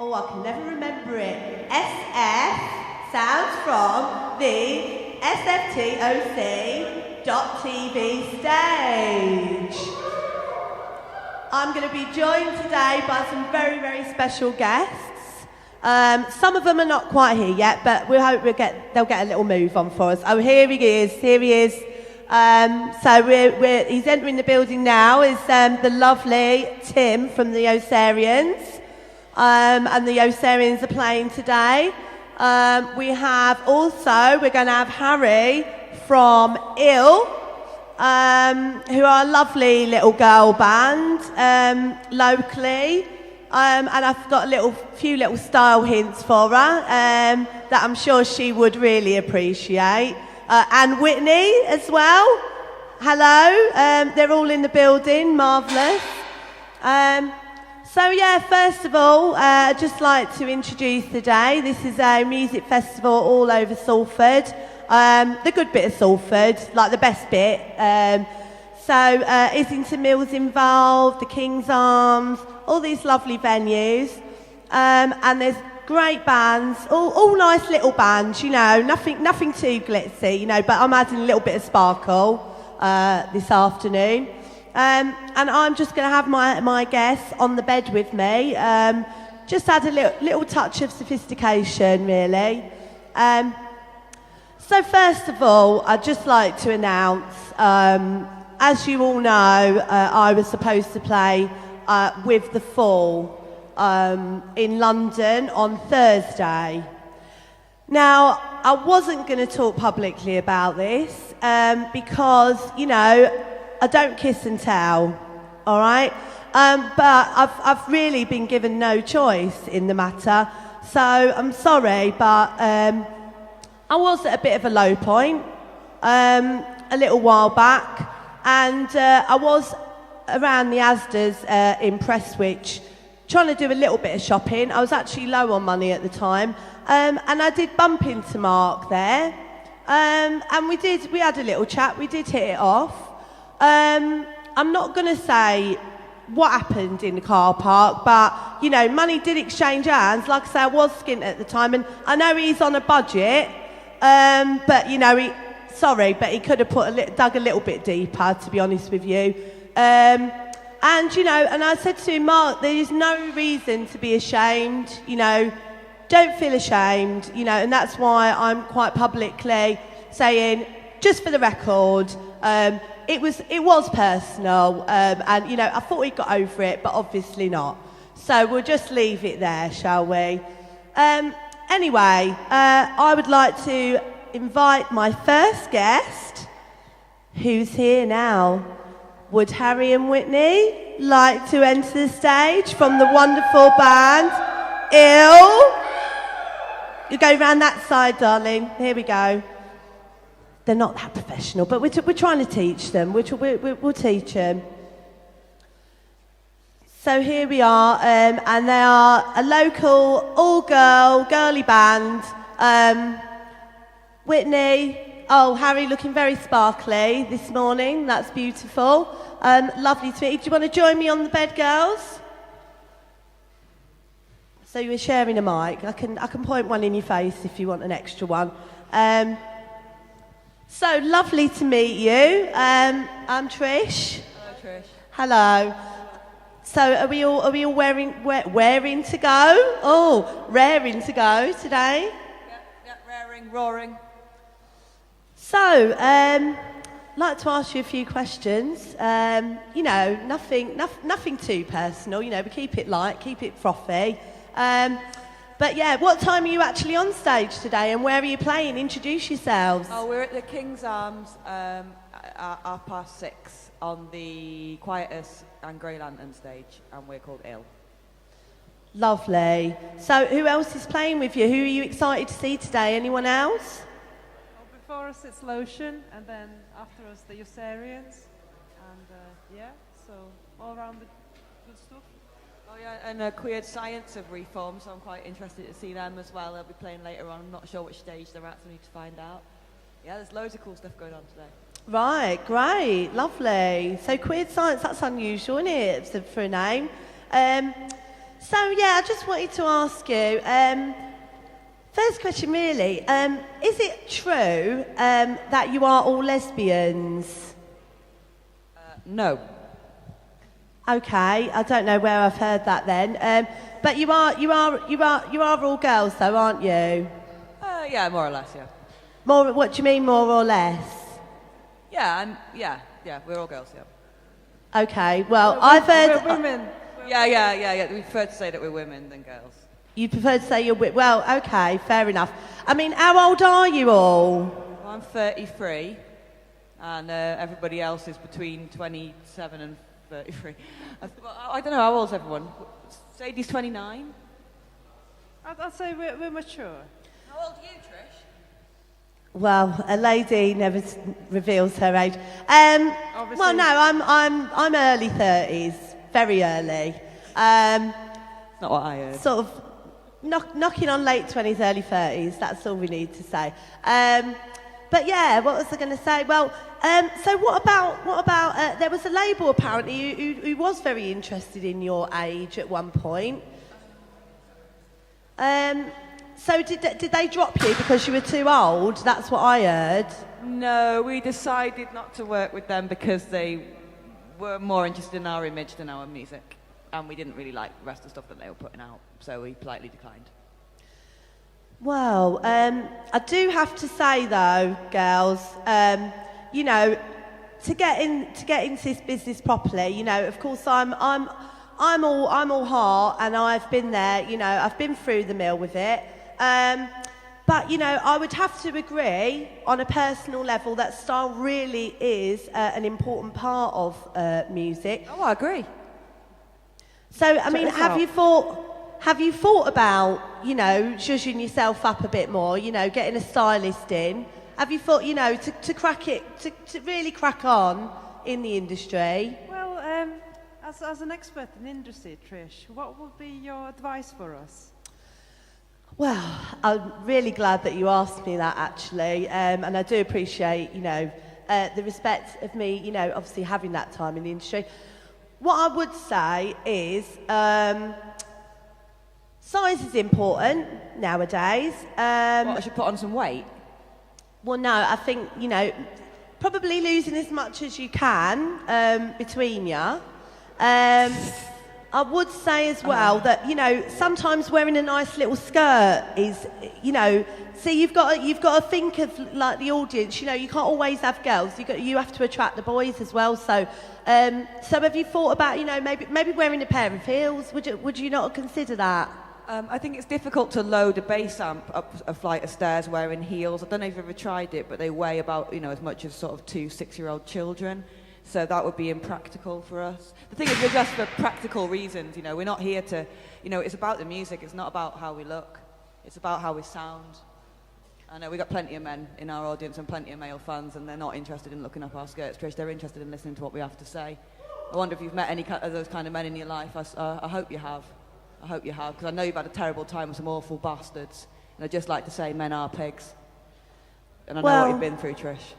Oh, I can never remember it. SF sounds from the SFTOC.TV stage. I'm going to be joined today by some very, very special guests. Some of them are not quite here yet, but we hope they'll get a little move on for us. Oh, here he is. So he's entering the building now. Is the lovely Tim from the Yossarians, and the Yossarians are playing today. We're going to have Harry from Ill, who are a lovely little girl band locally. And I've got a few little style hints for her that I'm sure she would really appreciate. And Whitney as well. Hello. They're all in the building. Marvellous. First of all, I'd just like to introduce today. This is a music festival all over Salford. The good bit of Salford, like the best bit. Islington Mill's involved, the King's Arms, all these lovely venues. And there's great bands, all nice little bands, nothing too glitzy, but I'm adding a little bit of sparkle this afternoon. And I'm just going to have my guests on the bed with me, just add a little touch of sophistication, really. So first of all, I'd just like to announce, as you all know, I was supposed to play with The Fall in London on Thursday. Now, I wasn't going to talk publicly about this because, I don't kiss and tell, all right? But I've really been given no choice in the matter, so I'm sorry, but I was at a bit of a low point a little while back, and I was around the Asda's in Prestwich trying to do a little bit of shopping. I was actually low on money at the time, and I did bump into Mark there, and we had a little chat, we did hit it off. I'm not going to say what happened in the car park, but, money did exchange hands. Like I say, I was skint at the time, and I know he's on a budget, but, he could have dug a little bit deeper, to be honest with you. And I said to him, Mark, there is no reason to be ashamed, don't feel ashamed, and that's why I'm quite publicly saying, just for the record, it was personal, and, I thought we got over it, but obviously not. So we'll just leave it there, shall we? Anyway, I would like to invite my first guest, who's here now. Would Harry and Whitney like to enter the stage from the wonderful band, Ill? You go round that side, darling. Here we go. They're not that professional, but we're trying to teach them. We'll teach them. So here we are, and they are a local, girly band. Whitney. Oh, Harry looking very sparkly this morning. That's beautiful. Lovely to meet you. Do you want to join me on the bed, girls? So you were sharing a mic. I can point one in your face if you want an extra one. So lovely to meet you. I'm Trish. Hello, Trish. Hello. So are we all wearing to go? Oh, raring to go today. Yeah, raring, roaring. So, I'd like to ask you a few questions. Nothing too personal. We keep it light, keep it frothy. But yeah, what time are you actually on stage today, and where are you playing? Introduce yourselves. Oh, we're at the King's Arms at 6:30 on the Quietus and Grey Lantern stage, and we're called Ill. Lovely. So, who else is playing with you? Who are you excited to see today? Anyone else? Before us it's Lotion, and then after us the Yossarians, and so all around the good stuff. Oh yeah, and Queer Science have reformed, so I'm quite interested to see them as well. They'll be playing later on. I'm not sure which stage they're at, so I need to find out. Yeah, there's loads of cool stuff going on today. Right, great, lovely. So Queer Science, that's unusual, isn't it, for a name? So yeah, I just wanted to ask you. First question, really. Is it true that you are all lesbians? No. Okay, I don't know where I've heard that then. But you are all girls, though, aren't you? Yeah, more or less, yeah. More. What do you mean, more or less? Yeah, we're all girls, yeah. Okay. Well, I've heard. We're women. Yeah. We prefer to say that we're women than girls. You prefer to say well, okay, fair enough. I mean, how old are you all? Well, I'm 33, and everybody else is between 27 and 33. I don't know, how old's everyone? Sadie's 29? I'd say we're mature. How old are you, Trish? Well, a lady never reveals her age. Obviously. Well, no, I'm early 30s, very early. Not what I heard. Sort of knocking on late 20s, early 30s. That's all we need to say. But yeah, what was I going to say? Well, so what about? There was a label apparently who was very interested in your age at one point. So did they drop you because you were too old? That's what I heard. No, we decided not to work with them because they were more interested in our image than our music. And we didn't really like the rest of the stuff that they were putting out, so we politely declined. Well, I do have to say though, girls, you know, to get into this business properly, you know, of course I'm all heart, and I've been there, you know, I've been through the mill with it. But you know, I would have to agree on a personal level that style really is an important part of music. Oh, I agree. So, I mean, have you thought about, you know, zhuzhing yourself up a bit more, you know, getting a stylist in? Have you thought, you know, to really crack on in the industry? Well, as an expert in industry, Trish, what would be your advice for us? Well, I'm really glad that you asked me that, actually, and I do appreciate, you know, the respect of me, you know, obviously having that time in the industry. What I would say is size is important nowadays. I should put on some weight? Well, no, I think, you know, probably losing as much as you can between you. I would say as well that, you know, sometimes wearing a nice little skirt is, you know, see, you've got to think of like the audience. You know, you can't always have girls. You have to attract the boys as well. So, so have you thought about, you know, maybe wearing a pair of heels? Would you not consider that? I think it's difficult to load a bass amp up a flight of stairs wearing heels. I don't know if you've ever tried it, but they weigh about, you know, as much as sort of 2 6-year-old children. So that would be impractical for us. The thing is, we're just for practical reasons, you know. We're not here to, you know, it's about the music. It's not about how we look. It's about how we sound. I know we've got plenty of men in our audience and plenty of male fans, and they're not interested in looking up our skirts, Trish. They're interested in listening to what we have to say. I wonder if you've met any of those kind of men in your life. I hope you have. I hope you have, because I know you've had a terrible time with some awful bastards. And I'd just like to say men are pigs. And I know what you've been through, Trish.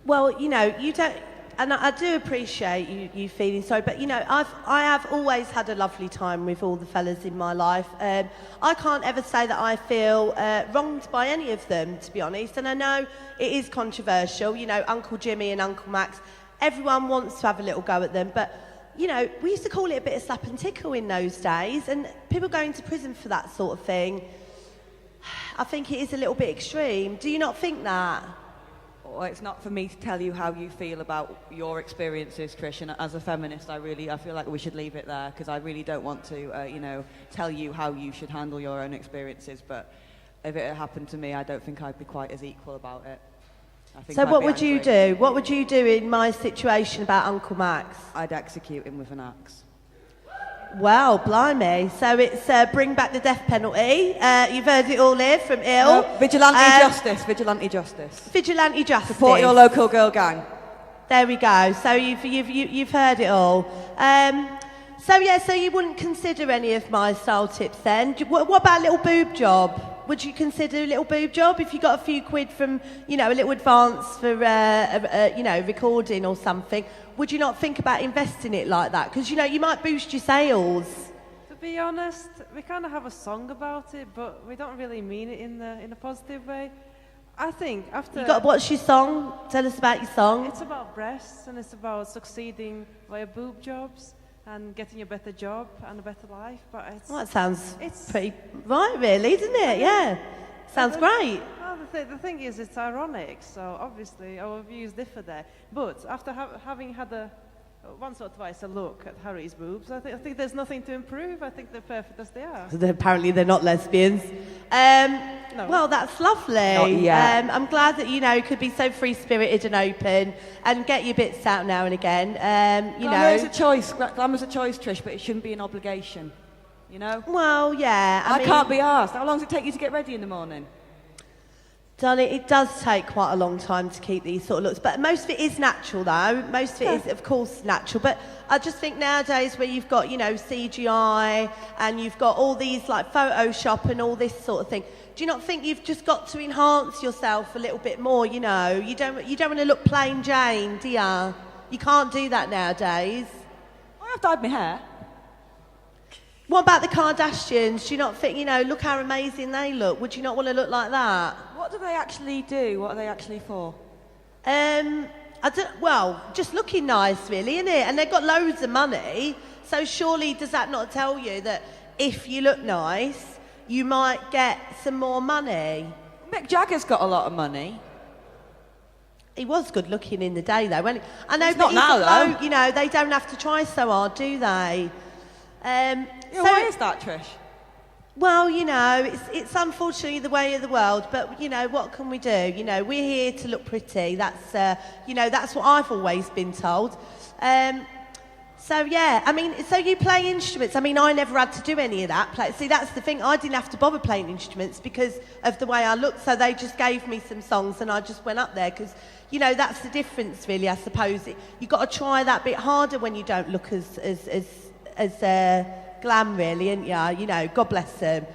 Well, you know, you don't... And I do appreciate you feeling sorry, but you know, I have always had a lovely time with all the fellas in my life. I can't ever say that I feel wronged by any of them, to be honest. And I know it is controversial. You know, Uncle Jimmy and Uncle Max, everyone wants to have a little go at them, but you know, we used to call it a bit of slap and tickle in those days, and people going to prison for that sort of thing. I think it is a little bit extreme. Do you not think that? Well, it's not for me to tell you how you feel about your experiences, Trish, and as a feminist, I feel like we should leave it there, because I really don't want to, you know, tell you how you should handle your own experiences, but if it had happened to me, I don't think I'd be quite as equal about it. So what would you do? What would you do in my situation about Uncle Max? I'd execute him with an axe. Well, blimey. So it's bring back the death penalty. You've heard it all here from Ill. No, vigilante justice, vigilante justice. Vigilante justice. Support your local girl gang. There we go. So you've heard it all. So yeah, so you wouldn't consider any of my style tips then? What about a little boob job? Would you consider a little boob job if you got a few quid from, you know, a little advance for, you know, recording or something? Would you not think about investing it like that? Because, you know, you might boost your sales. be honest, we kind of have a song about it, but we don't really mean it in a positive way. I think after... You got what's your song? Tell us about your song. It's about breasts, and it's about succeeding via boob jobs and getting a better job and a better life. But well, that sounds pretty right, really, doesn't it? Yeah. Sounds great. Well, the thing is, it's ironic, so obviously our views differ there. But after having had once or twice a look at Harry's boobs, I think there's nothing to improve. I think they're perfect as they are. Apparently they're not lesbians. No. Well, that's lovely. Not yet. I'm glad that, you know, you could be so free-spirited and open and get your bits out now and again. You Glamour's know. a choice. Glamour's a choice, Trish, but it shouldn't be an obligation. You know? Well, yeah. I can't be asked. How long does it take you to get ready in the morning? Darling, it does take quite a long time to keep these sort of looks, but most of it is natural though. Most of it is, of course, natural. But I just think nowadays where you've got, you know, CGI and you've got all these like Photoshop and all this sort of thing, do you not think you've just got to enhance yourself a little bit more, you know? You don't want to look plain Jane, do you? You can't do that nowadays. I have dyed my hair. What about the Kardashians? Do you not think, you know, look how amazing they look? Would you not want to look like that? What do they actually do? What are they actually for? Well, just looking nice, really, isn't it? And they've got loads of money, so surely does that not tell you that if you look nice, you might get some more money? Mick Jagger's got a lot of money. He was good looking in the day, though, wasn't he? I know, He's but not now, though. You know, they don't have to try so hard, do they? Yeah, why is that, Trish? Well, you know, it's unfortunately the way of the world, but, you know, what can we do? You know, we're here to look pretty. That's, you know, that's what I've always been told. So, yeah, I mean, so you play instruments. I mean, I never had to do any of that. See, that's the thing. I didn't have to bother playing instruments because of the way I looked, so they just gave me some songs and I just went up there because, you know, that's the difference, really, I suppose. You've got to try that bit harder when you don't look as glam, really, ain't ya? You know, God bless them.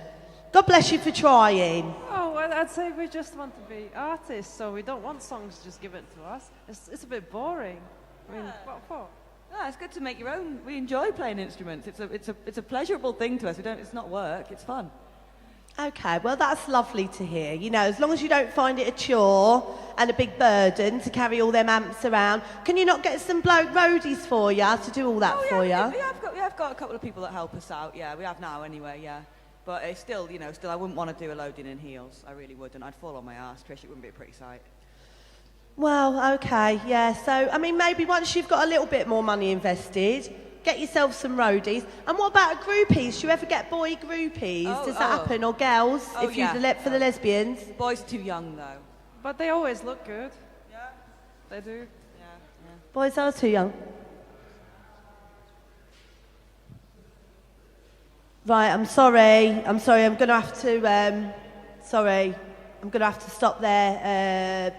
God bless you for trying. Oh, well, I'd say we just want to be artists, so we don't want songs just given to us. It's a bit boring. I mean, what for? No, it's good to make your own. We enjoy playing instruments. It's a pleasurable thing to us. It's not work. It's fun. Okay, well, that's lovely to hear. You know, as long as you don't find it a chore and a big burden to carry all them amps around. Can you not get some bloke roadies for you to do all that for you? We have got a couple of people that help us out. Yeah, we have now anyway. Yeah, but it's still, you know, I wouldn't want to do a loading in heels. I really wouldn't. I'd fall on my ass, Trish. It wouldn't be a pretty sight. Well, okay, yeah. So, I mean, maybe once you've got a little bit more money invested, get yourself some roadies. And what about groupies? Do you ever get boy groupies? Does that happen? Or girls, for the lesbians? Boys are too young, though. But they always look good. Yeah. They do. Yeah. Boys are too young. Right, I'm sorry. I'm going to have to, sorry. I'm going to have to stop there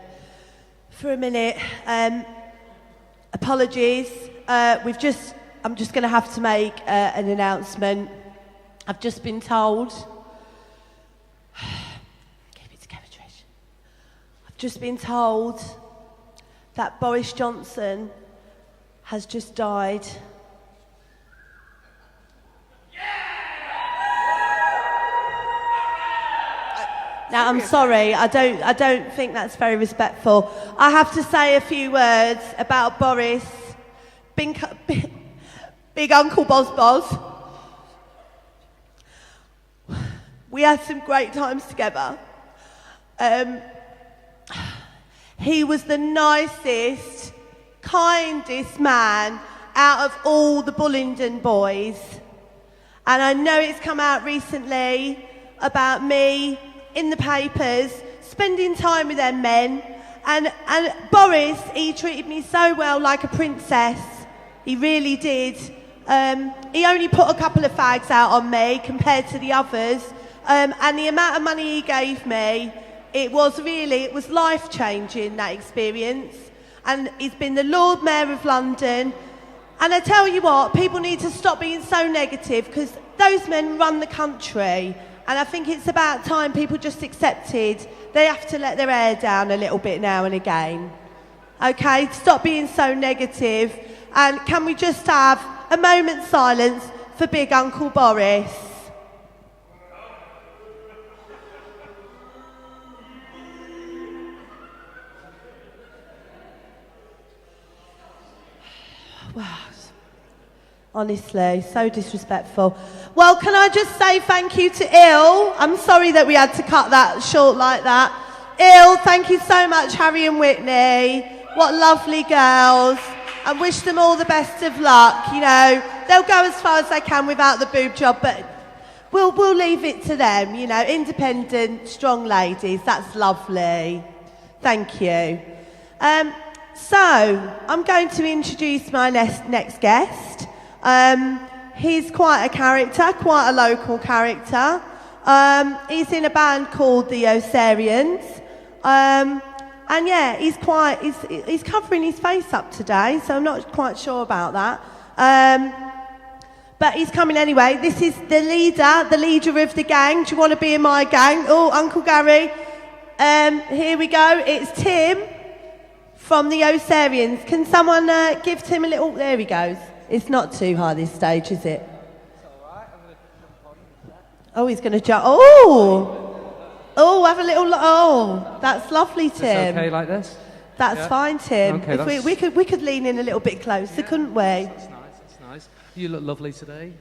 for a minute. Apologies. I'm just going to have to make an announcement. I've just been told. Keep it together, Trish. I've just been told that Boris Johnson has just died. Now, I'm sorry, I don't think that's very respectful. I have to say a few words about Boris, big Uncle Boz. We had some great times together. He was the nicest, kindest man out of all the Bullingdon boys. And I know it's come out recently about me in the papers, spending time with them men. And Boris, he treated me so well, like a princess. He really did. He only put a couple of fags out on me compared to the others. And the amount of money he gave me, it was life-changing, that experience. And he's been the Lord Mayor of London. And I tell you what, people need to stop being so negative because those men run the country. And I think it's about time people just accepted they have to let their hair down a little bit now and again. Okay, stop being so negative. And can we just have a moment's silence for Big Uncle Boris. Wow. Honestly, so disrespectful. Well, can I just say thank you to Il? I'm sorry that we had to cut that short like that. Il, thank you so much, Harry and Whitney. What lovely girls. And wish them all the best of luck. You know, they'll go as far as they can without the boob job, but we'll leave it to them. You know, independent, strong ladies. That's lovely. Thank you. So, I'm going to introduce my next guest. He's quite a character, quite a local character. He's in a band called the Yossarians. And yeah, he's covering his face up today, so I'm not quite sure about that. But he's coming anyway. This is the leader of the gang. Do you want to be in my gang? Oh, Uncle Gary. Here we go. It's Tim from the Yossarians. Can someone give Tim a little... There he goes. It's not too high this stage, is it? It's all right. I'm going to jump on. Yeah. Oh, he's going to jump. Oh, have a little... Oh, that's lovely, Tim. Is it okay like this? That's fine, Tim. Okay, if we could lean in a little bit closer, couldn't we? That's nice, that's nice. You look lovely today.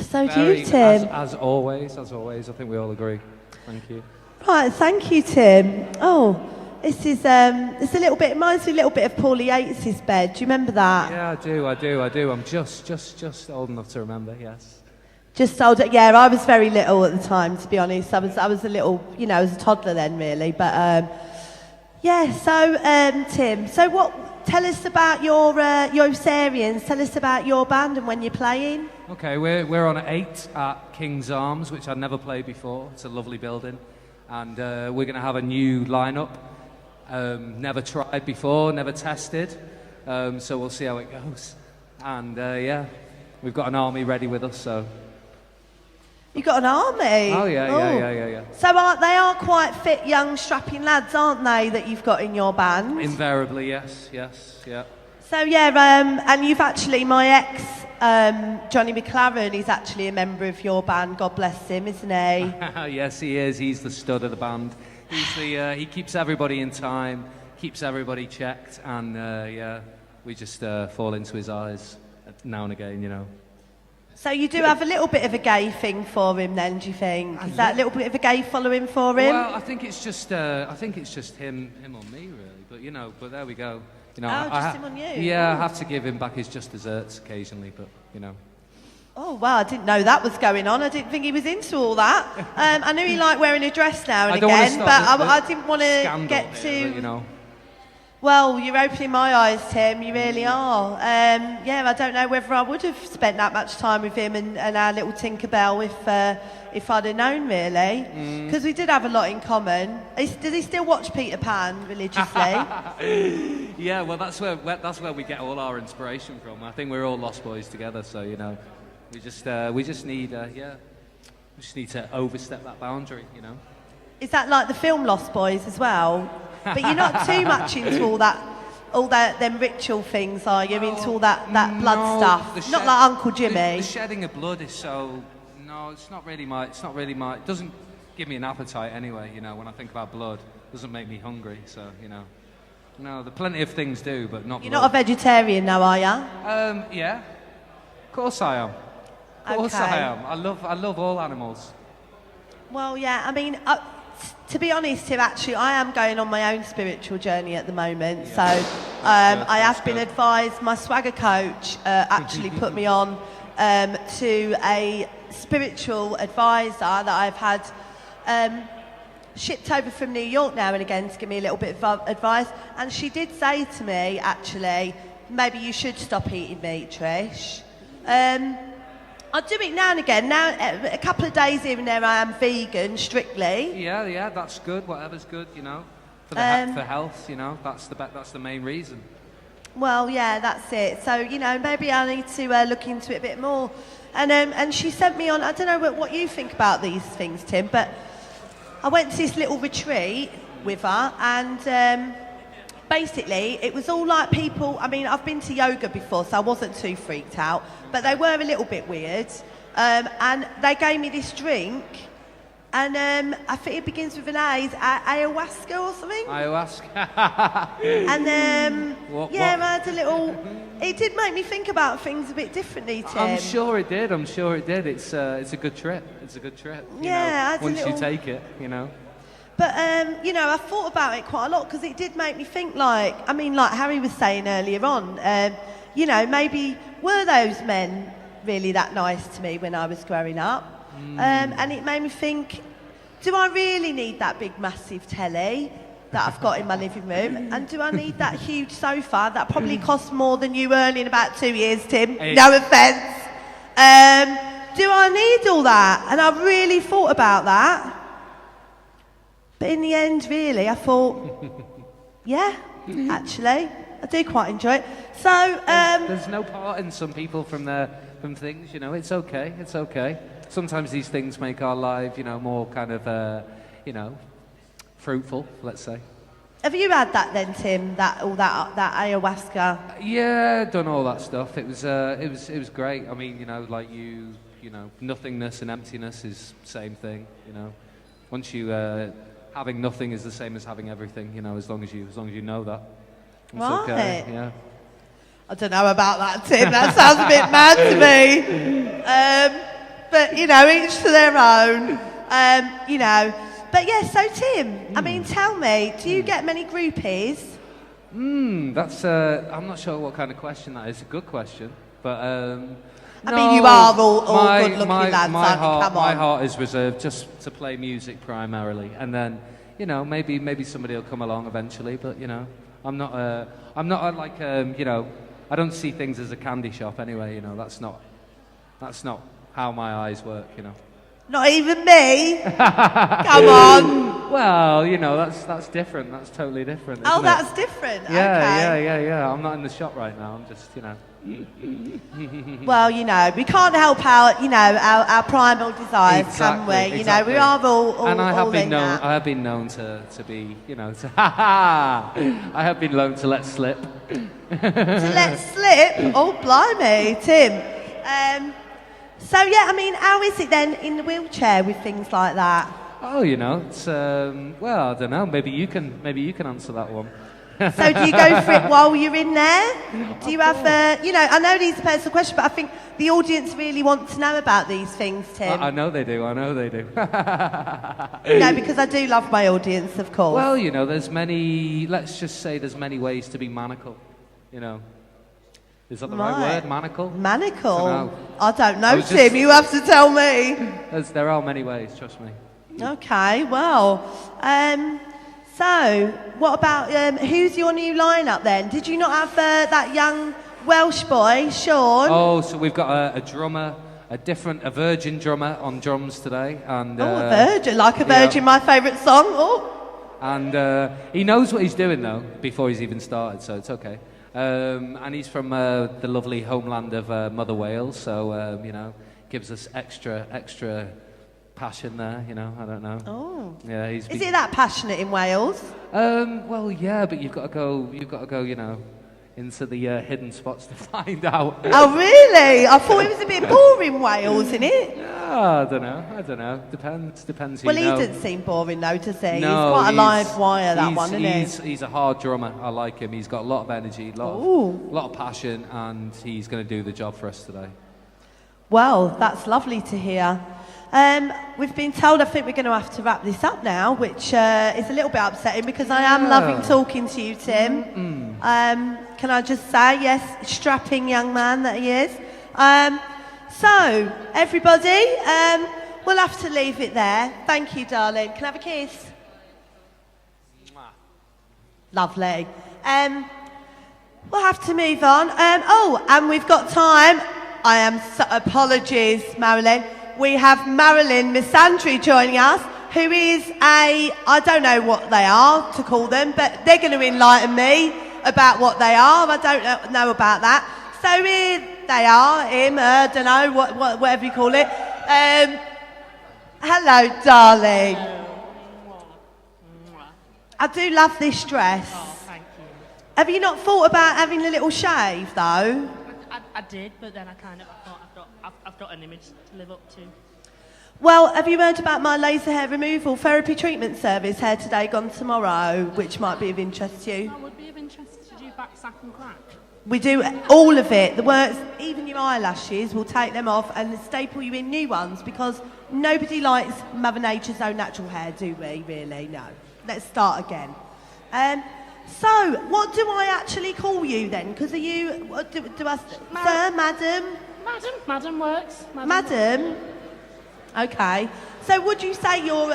So do you, Tim. As always, I think we all agree. Thank you. Right, thank you, Tim. Oh, this is it's a little bit, reminds me a little bit of Paulie Yates's bed. Do you remember that? Yeah, I do. I'm just old enough to remember, yes. Just older, yeah. I was very little at the time, to be honest. I was a little, you know, I was a toddler then, really. But yeah. So Tim, tell us about your Yossarians. Tell us about your band and when you're playing. Okay, we're on at 8 at King's Arms, which I'd never played before. It's a lovely building, and we're going to have a new lineup. Never tried before, never tested. So we'll see how it goes. And yeah, we've got an army ready with us. So. You got an army? Oh, yeah. So they are quite fit, young, strapping lads, aren't they, that you've got in your band? Invariably, yes, yeah. So, yeah, and you've actually, my ex, Johnny McLaren, he's actually a member of your band, God bless him, isn't he? Yes, he is. He's the stud of the band. He keeps everybody in time, keeps everybody checked, and, yeah, we just fall into his eyes now and again, you know. So you do have a little bit of a gay thing for him, then? Do you think? Is that a little bit of a gay following for him? Well, I think it's just him on me, really. But you know, but there we go. You know, just him on you. Yeah, I have to give him back his just desserts occasionally, but you know. Oh wow, I didn't know that was going on. I didn't think he was into all that. I knew he liked wearing a dress now and again, but I didn't want to get too. You know. Well, you're opening my eyes, Tim. You really are. Yeah, I don't know whether I would have spent that much time with him and our little Tinkerbell if I'd have known, really. Because we did have a lot in common. Does he still watch Peter Pan religiously? Yeah, well, that's where we get all our inspiration from. I think we're all Lost Boys together, so you know, we just need to overstep that boundary, you know. Is that like the film Lost Boys as well? But you're not too much into all them ritual things, are you? Into all that blood stuff? Not like Uncle Jimmy. The shedding of blood is so... No, it's not really my... It doesn't give me an appetite anyway, you know, when I think about blood. It doesn't make me hungry, so, you know. No, the plenty of things do, but not You're blood. not a vegetarian now, are you? Yeah. Of course I am. Of course I am. I love all animals. Well, yeah, I mean... to be honest, Tim, actually, I am going on my own spiritual journey at the moment. Yeah. So I have been advised, my swagger coach actually put me on to a spiritual advisor that I've had shipped over from New York now and again to give me a little bit of advice. And she did say to me, actually, maybe you should stop eating meat, Trish. I do it now and again. Now, a couple of days here and there, I am vegan strictly. Yeah, that's good. Whatever's good, you know, for health. You know, that's the main reason. Well, yeah, that's it. So, you know, maybe I need to look into it a bit more. And she sent me on. I don't know what you think about these things, Tim, but I went to this little retreat with her, and basically, it was all like people... I mean, I've been to yoga before, so I wasn't too freaked out, but they were a little bit weird. and they gave me this drink, and I think it begins with an A. Is ayahuasca or something? Ayahuasca. And What- yeah, what? I had a little. It did make me think about things a bit differently, Tim. I'm sure it did. I'm sure it did. It's a good trip. It's a good trip. You Yeah, know, I had a once little- you take it, you know. But, you know, I thought about it quite a lot because it did make me think, like Harry was saying earlier on, you know, maybe were those men really that nice to me when I was growing up? And it made me think, do I really need that big, massive telly that I've got in my living room? And do I need that huge sofa that probably costs more than you earn in about 2 years, Tim? Hey. No offence. Do I need all that? And I really thought about that. But in the end, really, I thought, yeah, actually, I do quite enjoy it. So, There's no part in some people from things, you know. It's okay. It's okay. Sometimes these things make our life, you know, more kind of, you know, fruitful. Let's say. have you had that then, Tim? That ayahuasca? Yeah, done all that stuff. It was great. I mean, you know, like you know, nothingness and emptiness is same thing. You know, once you having nothing is the same as having everything. You know, as long as you know that. It's okay. Right. Yeah. I don't know about that, Tim. That sounds a bit mad to me. But, you know, each to their own. You know. But, yeah, so, Tim, I mean, tell me, do you get many groupies? That's I'm not sure what kind of question that is. A good question, but I mean, you are all good-looking lads, my aren't you? heart, Come on. my heart is reserved just to play music primarily, and then, you know, maybe somebody will come along eventually. But you know, I'm not like you know, I don't see things as a candy shop anyway. You know, that's not how my eyes work. You know. Not even me? Come on. Well, you know, that's different. That's totally different. Oh, isn't that's it? different. Yeah, Okay. yeah. I'm not in the shop right now. I'm just, you know. Well, you know, we can't help our primal desires, can we? You know, we are all and I have all been in known. that. I have been known to be, you know, I have been known to let slip. To let slip? Oh, blimey, Tim. So, yeah, I mean, how is it then in the wheelchair with things like that? Oh, you know, it's well, I don't know. Maybe you can answer that one. So do you go for it while you're in there? Do you have, you know, I know these are personal questions, but I think the audience really want to know about these things, Tim. I know they do. No, because I do love my audience, of course. Well, you know, let's just say there's many ways to be manacle, you know. Is that the right word, manacle? Manacle? I don't I know, was Tim, just- you have to tell me. There are many ways, trust me. Okay, well, so what about, who's your new lineup then? Did you not have that young Welsh boy, Sean? Oh, so we've got a drummer, a virgin drummer on drums today, and A virgin, like a virgin, my favourite song. Oh. and he knows what he's doing though before he's even started, so it's okay. And he's from the lovely homeland of Mother Wales, so you know, gives us extra passion there. You know, I don't know. Oh. Yeah, Is it that passionate in Wales? Well, yeah, but you've got to go, you know, into the hidden spots to find out. Oh, really? I thought it was a bit boring, Wales, innit? I don't know. Depends who Well, you he know. doesn't seem boring, though, does he? No, he's quite a live wire, that one, isn't he? He's a hard drummer. I like him. He's got a lot of energy, a lot of passion, and he's going to do the job for us today. Well, that's lovely to hear. We've been told I think we're going to have to wrap this up now, which is a little bit upsetting because I am loving talking to you, Tim. Can I just say, yes, strapping young man that he is. So, everybody, we'll have to leave it there. Thank you, darling. Can I have a kiss? Lovely. We'll have to move on. And we've got time. Apologies, Marilyn. We have Marilyn Misandry joining us, who is I don't know what they are to call them, but they're going to enlighten me about what they are. I don't know about that. So here they are, him, her, don't know, whatever you call it. Hello, darling. I do love this dress. Oh, thank you. Have you not thought about having a little shave, though? I did, but then I thought I've got an image to live up to. Well, have you heard about my laser hair removal therapy treatment service, Hair Today Gone Tomorrow, which might be of interest to you? That would be of interest to do back, sack and crack. We do all of it. The works, even your eyelashes, we'll take them off and staple you in new ones because nobody likes Mother Nature's own natural hair, do we, really? No. Let's start again. So, what do I actually call you then? Because are you, do I, sir, madam? Madam works. Madam? Okay. So would you say you're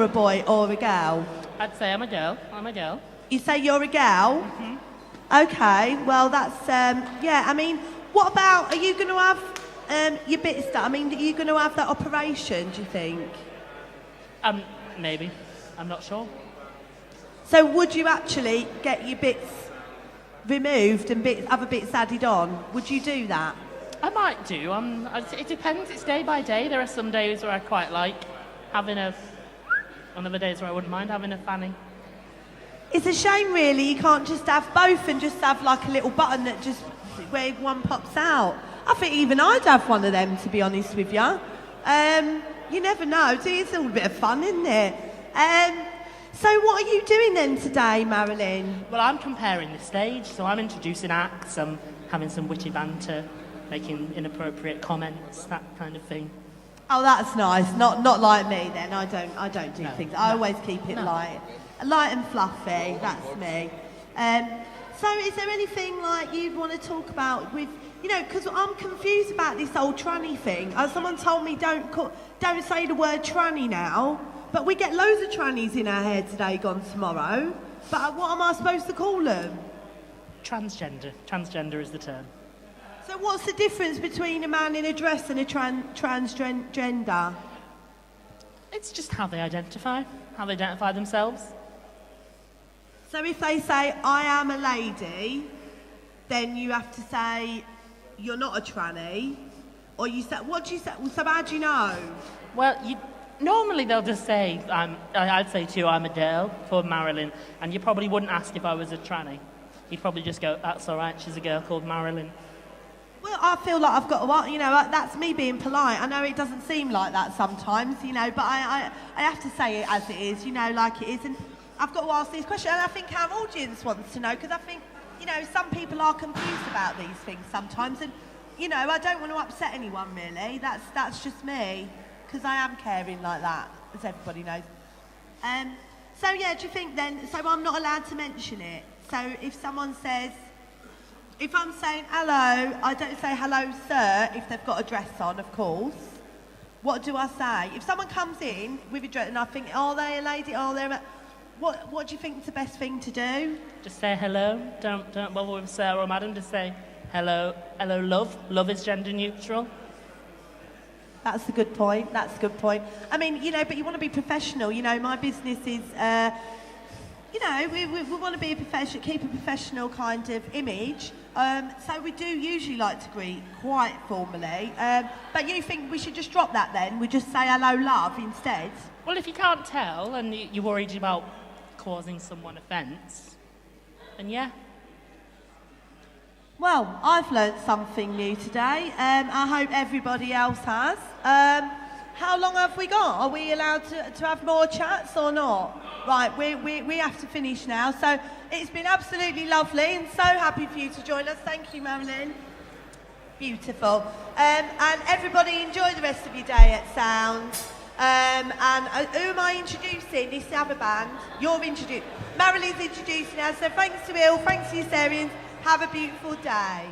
a boy or a girl? I'd say I'm a girl. You say you're a girl? Mm-hmm. Okay, well that's, yeah, I mean, what about, are you going to have your bits done? I mean, are you going to have that operation, do you think? Maybe. I'm not sure. So would you actually get your bits removed and other bits added on? Would you do that? I might do. It depends. It's day by day. There are some days where I quite like having on other days where I wouldn't mind having a fanny. It's a shame, really, you can't just have both and just have like a little button that just, where one pops out. I think even I'd have one of them, to be honest with you. You never know, do you? It's all a bit of fun, isn't it? So what are you doing then today, Marilyn? Well, I'm comparing the stage, so I'm introducing acts, I'm having some witty banter, making inappropriate comments, that kind of thing. Oh, that's nice. Not like me then. I don't do things. I always keep it light and fluffy. That's me. So, is there anything like you'd want to talk about with, you know, because I'm confused about this old tranny thing. Someone told me don't say the word tranny now, but we get loads of trannies in our Hair Today Gone Tomorrow. But what am I supposed to call them? Transgender. Transgender is the term. So what's the difference between a man in a dress and a transgender? It's just how they identify themselves. So if they say, I am a lady, then you have to say, you're not a tranny. Or you say, what do you say? So how do you know? Well, normally they'll just say, I'd say to you, I'm a girl, for Marilyn, and you probably wouldn't ask if I was a tranny. You'd probably just go, that's all right, she's a girl called Marilyn. Well, I feel like I've got to, you know, that's me being polite. I know it doesn't seem like that sometimes, you know, but I have to say it as it is, you know, like it is. And I've got to ask these questions, and I think our audience wants to know, because I think, you know, some people are confused about these things sometimes, and, you know, I don't want to upset anyone, really. That's just me, because I am caring like that, as everybody knows. So, yeah, do you think then, so I'm not allowed to mention it? So if someone says, if I'm saying hello, I don't say hello, sir, if they've got a dress on, of course. What do I say? If someone comes in with a dress and I think, are they a lady? Are they a... What do you think is the best thing to do? Just say hello. Don't bother with sir or madam. Just say hello, love. Love is gender neutral. That's a good point. I mean, you know, but you want to be professional. You know, my business is... you know, we want to be keep a professional kind of image. So we do usually like to greet quite formally. But you think we should just drop that then? We just say hello, love instead? Well, if you can't tell and you're worried about causing someone offence, then yeah. Well, I've learnt something new today. I hope everybody else has. How long have we got? Are we allowed to have more chats or not? Right, we have to finish now. So it's been absolutely lovely and so happy for you to join us. Thank you, Marilyn. Beautiful. And everybody enjoy the rest of your day at Sounds. And who am I introducing? This other band. You're introducing. Marilyn's introducing us. So thanks to Will, thanks to Yossarian. Have a beautiful day.